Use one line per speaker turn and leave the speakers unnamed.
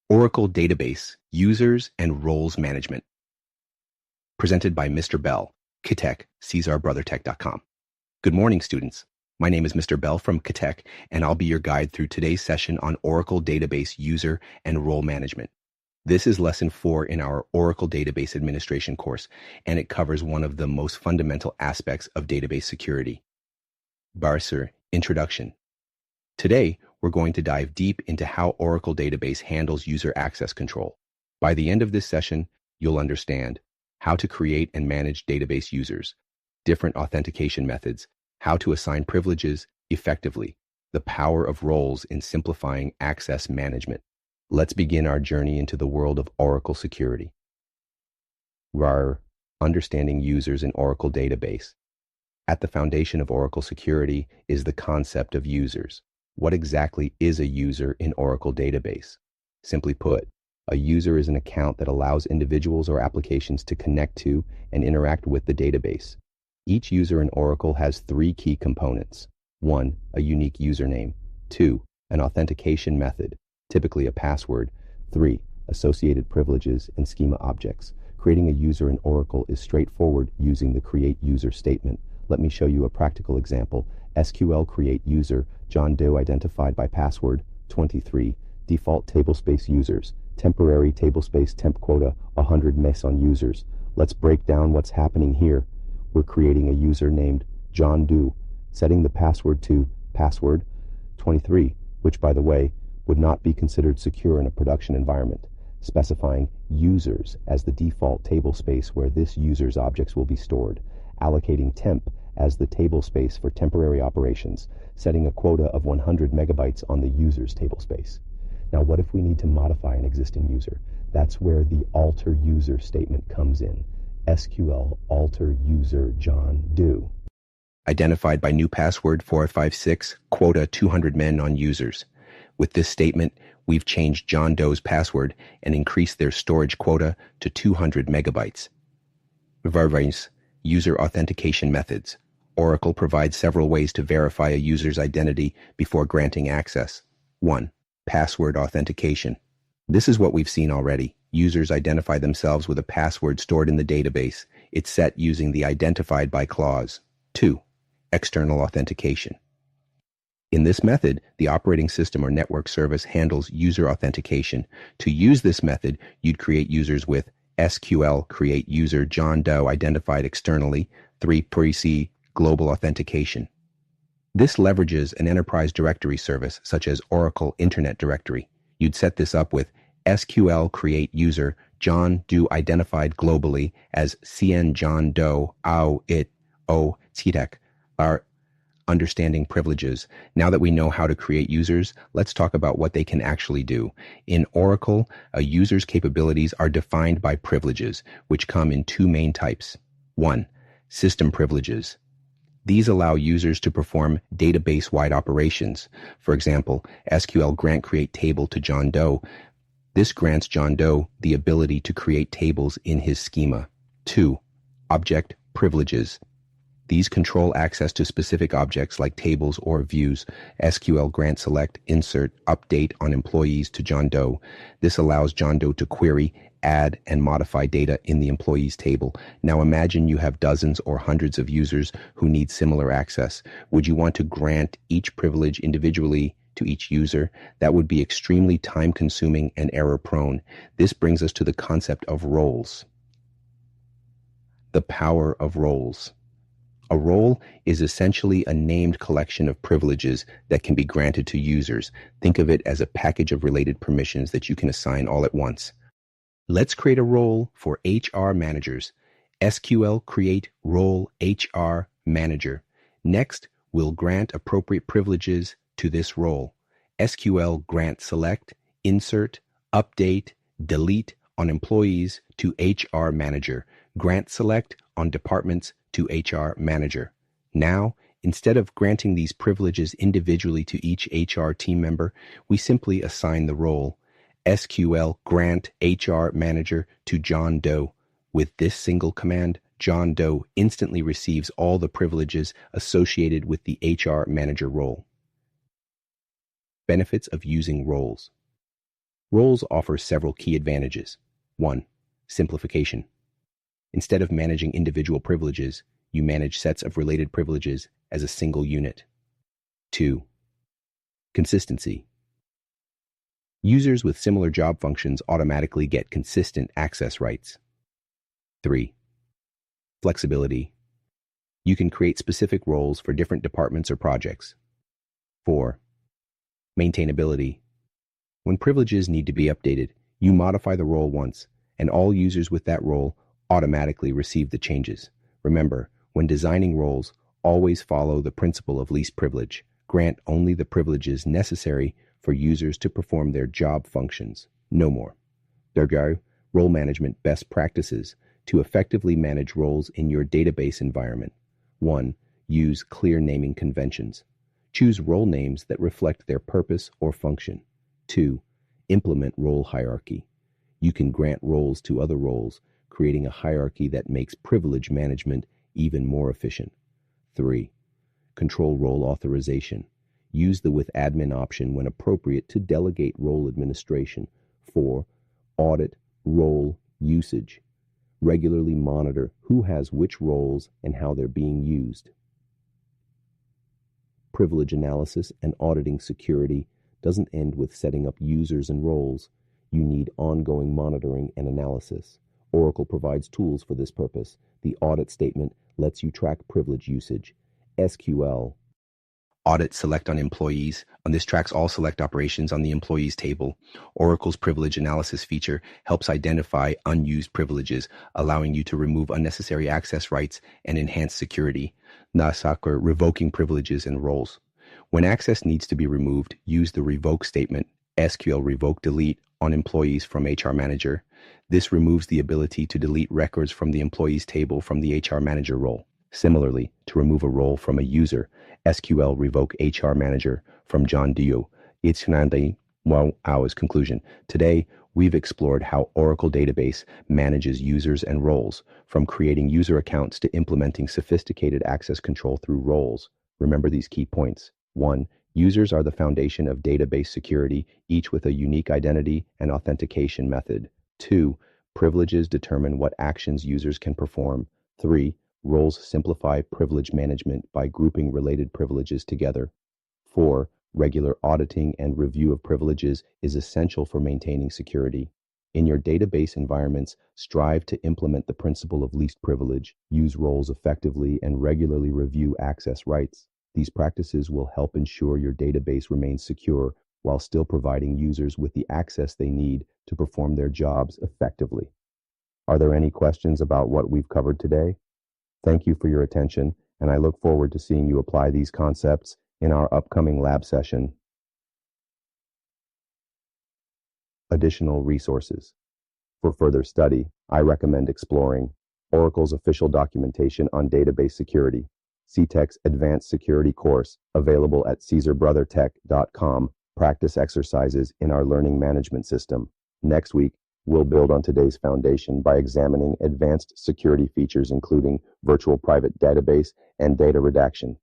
Oracle Database, Users and Roles Management. Presented by Mr. Bell, Ctech, CesarBrotherTech.com. Good morning, students. My name is Mr. Bell from Ctech, and I'll be your guide through today's session on Oracle Database User and Role Management. This is Lesson 4 in our Oracle Database Administration course, and it covers one of the most fundamental aspects of database security. Barser Introduction. Today, we're going to dive deep into how Oracle Database handles user access control. By the end of this session, you'll understand how to create and manage database users, different authentication methods, how to assign privileges effectively, the power of roles in simplifying access management. Let's begin our journey into the world of Oracle security. RAR, understanding users in Oracle Database. At the foundation of Oracle security is the concept of users. What exactly is a user in Oracle Database? Simply put, a user is an account that allows individuals or applications to connect to and interact with the database. Each user in Oracle has 3 key components. 1, a unique username. 2, an authentication method, typically a password. 3, associated privileges and schema objects. Creating a user in Oracle is straightforward using the create user statement. Let me show you a practical example. SQL create user, John Doe identified by password. 23, default tablespace users, temporary tablespace temp quota, 100 mes on users. Let's break down what's happening here. We're creating a user named John Doe, setting the password to password 23, which by the way, would not be considered secure in a production environment, specifying users as the default tablespace where this user's objects will be stored, allocating temp as the tablespace for temporary operations, setting a quota of 100 megabytes on the user's tablespace. Now, what if we need to modify an existing user? That's where the alter user statement comes in. SQL alter user John Doe. Identified by new password 456, quota 200 men on users. With this statement, we've changed John Doe's password and increased their storage quota to 200 megabytes. Various user authentication methods. Oracle provides several ways to verify a user's identity before granting access. 1. Password authentication. This is what we've seen already. Users identify themselves with a password stored in the database. It's set using the identified by clause. 2. External authentication. In this method, the operating system or network service handles user authentication. To use this method, you'd create users with SQL create user John Doe identified externally. 3. Pre-C global authentication. This leverages an enterprise directory service such as Oracle Internet Directory. You'd set this up with SQL create user John Doe identified globally as CN John Doe AU IT O Ctech. Our understanding privileges. Now that we know how to create users, let's talk about what they can actually do. In Oracle, a user's capabilities are defined by privileges, which come in 2 main types. 1. System privileges. These allow users to perform database-wide operations. For example, SQL grant create table to John Doe. This grants John Doe the ability to create tables in his schema. 2. Object privileges. These control access to specific objects like tables or views. SQL grant select, insert, update on employees to John Doe. This allows John Doe to query, add, and modify data in the employees table. Now imagine you have dozens or hundreds of users who need similar access. Would you want to grant each privilege individually to each user? That would be extremely time-consuming and error-prone. This brings us to the concept of roles. The power of roles. A role is essentially a named collection of privileges that can be granted to users. Think of it as a package of related permissions that you can assign all at once. Let's create a role for HR managers. SQL create role HR manager. Next, we'll grant appropriate privileges to this role. SQL grant select, insert, update, delete on employees to HR manager. Grant select on departments to HR manager. Now, instead of granting these privileges individually to each HR team member, we simply assign the role. SQL grant HR manager to John Doe. With this single command, John Doe instantly receives all the privileges associated with the HR manager role. Benefits of using roles. Roles offer several key advantages. 1. Simplification. Instead of managing individual privileges, you manage sets of related privileges as a single unit. 2. Consistency. Users with similar job functions automatically get consistent access rights. 3. Flexibility. You can create specific roles for different departments or projects. 4. Maintainability. When privileges need to be updated, you modify the role once, and all users with that role automatically receive the changes. Remember, when designing roles, always follow the principle of least privilege. Grant only the privileges necessary for users to perform their job functions, no more. There are role management best practices to effectively manage roles in your database environment. 1. Use clear naming conventions. Choose role names that reflect their purpose or function. 2. Implement role hierarchy. You can grant roles to other roles, creating a hierarchy that makes privilege management even more efficient. 3. Control role authorization. Use the with admin option when appropriate to delegate role administration. 4. Audit role usage. Regularly monitor who has which roles and how they're being used. Privilege analysis and auditing security doesn't end with setting up users and roles. You need ongoing monitoring and analysis. Oracle provides tools for this purpose. The audit statement lets you track privilege usage. SQL. Audit select on employees. On this tracks all select operations on the employees table. Oracle's privilege analysis feature helps identify unused privileges, allowing you to remove unnecessary access rights and enhance security. Nasakar revoking privileges and roles. When access needs to be removed, use the revoke statement, SQL revoke delete, on employees from HR Manager. This removes the ability to delete records from the employees table from the HR Manager role. Similarly, to remove a role from a user, SQL revoke HR Manager from John Dio. It's hours conclusion. Today, we've explored how Oracle Database manages users and roles, from creating user accounts to implementing sophisticated access control through roles. Remember these key points. 1. Users are the foundation of database security, each with a unique identity and authentication method. 2. Privileges determine what actions users can perform. 3. Roles simplify privilege management by grouping related privileges together. 4. Regular auditing and review of privileges is essential for maintaining security. In your database environments, strive to implement the principle of least privilege, use roles effectively, and regularly review access rights. These practices will help ensure your database remains secure while still providing users with the access they need to perform their jobs effectively. Are there any questions about what we've covered today? Thank you for your attention, and I look forward to seeing you apply these concepts in our upcoming lab session. Additional resources. For further study, I recommend exploring Oracle's official documentation on database security, Ctech's Advanced Security course, available at CaesarBrotherTech.com, practice exercises in our learning management system. Next week, we'll build on today's foundation by examining advanced security features including virtual private database and data redaction.